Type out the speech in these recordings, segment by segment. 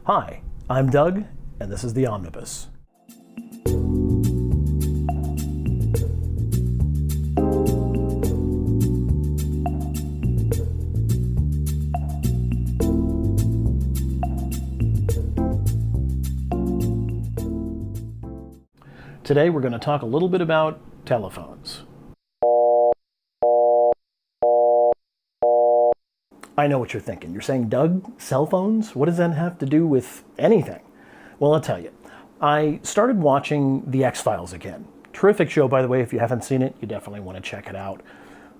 Hi, I'm Doug, and this is The Omnibus. Today we're going to talk a little bit about telephones. I know what you're thinking. You're saying, Doug, cell phones? What does that have to do with anything? Well, I'll tell you. I started watching The X-Files again. Terrific show, by the way. If you haven't seen it, you definitely want to check it out.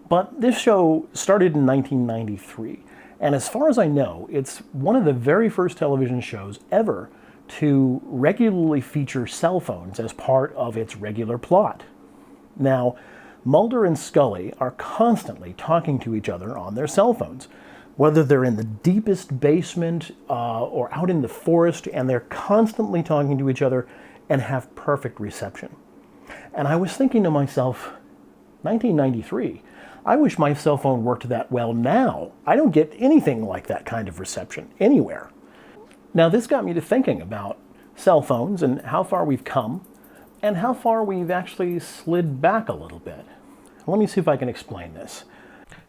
But this show started in 1993. And as far as I know, it's one of the very first television shows ever to regularly feature cell phones as part of its regular plot. Now, Mulder and Scully are constantly talking to each other on their cell phones, whether they're in the deepest basement or out in the forest, and they're constantly talking to each other and have perfect reception. And I was thinking to myself, 1993, I wish my cell phone worked that well now. I don't get anything like that kind of reception anywhere. Now, this got me to thinking about cell phones and how far we've come and how far we've actually slid back a little bit. Let me see if I can explain this.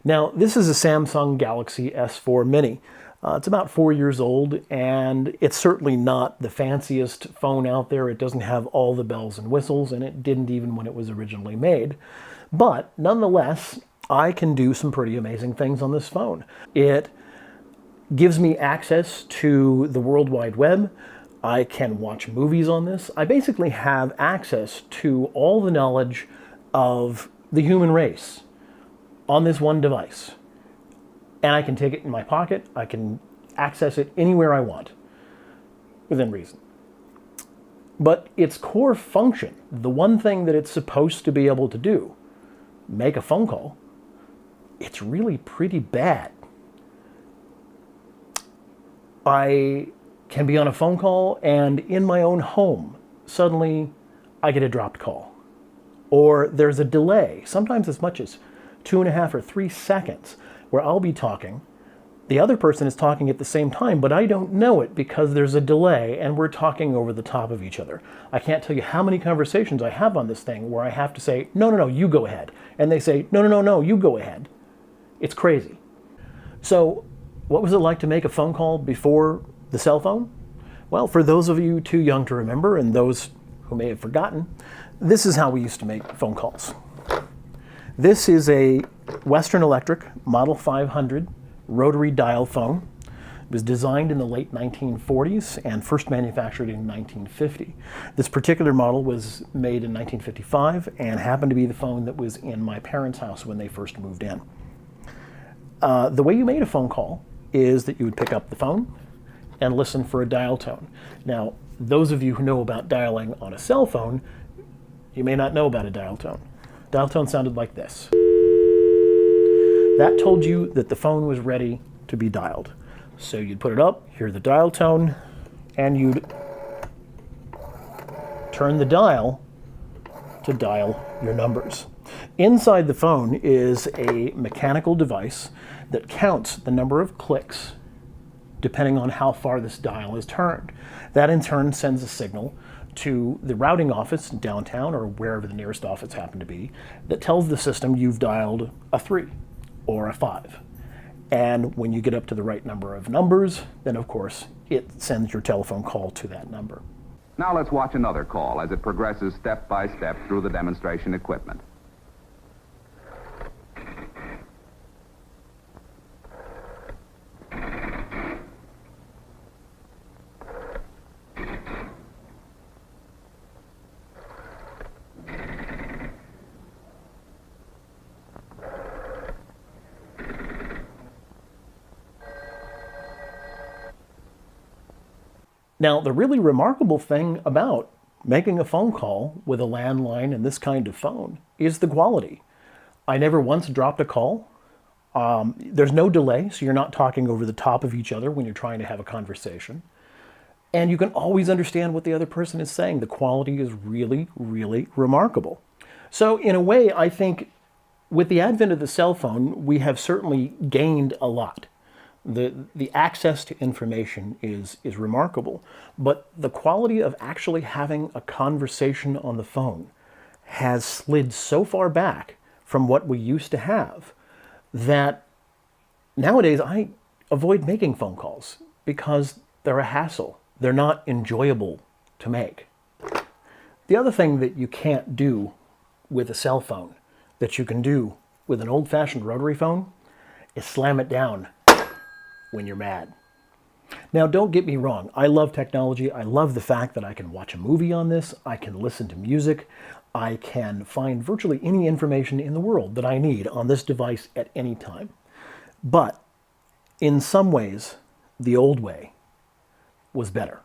Now, this is a Samsung Galaxy S4 Mini. It's about 4 years old, and it's certainly not the fanciest phone out there. It doesn't have all the bells and whistles, and it didn't even when it was originally made. But nonetheless, I can do some pretty amazing things on this phone. It gives me access to the World Wide Web. I can watch movies on this. I basically have access to all the knowledge of the human race on this one device. And I can take it in my pocket. I can access it anywhere I want, within reason. But its core function, the one thing that it's supposed to be able to do, make a phone call, it's really pretty bad. I can be on a phone call and in my own home, suddenly I get a dropped call. Or there's a delay, sometimes as much as 2.5 or 3 seconds, where I'll be talking. The other person is talking at the same time, but I don't know it because there's a delay and we're talking over the top of each other. I can't tell you how many conversations I have on this thing where I have to say, no, you go ahead. And they say, no, you go ahead. It's crazy. So, what was it like to make a phone call before the cell phone? Well, for those of you too young to remember and those who may have forgotten, this is how we used to make phone calls. This is a Western Electric Model 500 rotary dial phone. It was designed in the late 1940s and first manufactured in 1950. This particular model was made in 1955 and happened to be the phone that was in my parents' house when they first moved in. The way you made a phone call is that you would pick up the phone and listen for a dial tone. Now, those of you who know about dialing on a cell phone, you may not know about a dial tone. Dial tone sounded like this. That told you that the phone was ready to be dialed. So you'd put it up, hear the dial tone, and you'd turn the dial to dial your numbers. Inside the phone is a mechanical device that counts the number of clicks depending on how far this dial is turned. That in turn sends a signal to the routing office downtown or wherever the nearest office happened to be that tells the system you've dialed a 3 or a 5. And when you get up to the right number of numbers, then of course it sends your telephone call to that number. Now let's watch another call as it progresses step by step through the demonstration equipment. Now, the really remarkable thing about making a phone call with a landline and this kind of phone is the quality. I never once dropped a call. There's no delay, so you're not talking over the top of each other when you're trying to have a conversation. And you can always understand what the other person is saying. The quality is really, really remarkable. So in a way, I think with the advent of the cell phone, we have certainly gained a lot. The access to information is remarkable, but the quality of actually having a conversation on the phone has slid so far back from what we used to have that nowadays I avoid making phone calls because they're a hassle. They're not enjoyable to make. The other thing that you can't do with a cell phone that you can do with an old-fashioned rotary phone is slam it down when you're mad. Now, don't get me wrong. I love technology. I love the fact that I can watch a movie on this. I can listen to music. I can find virtually any information in the world that I need on this device at any time. But in some ways, the old way was better.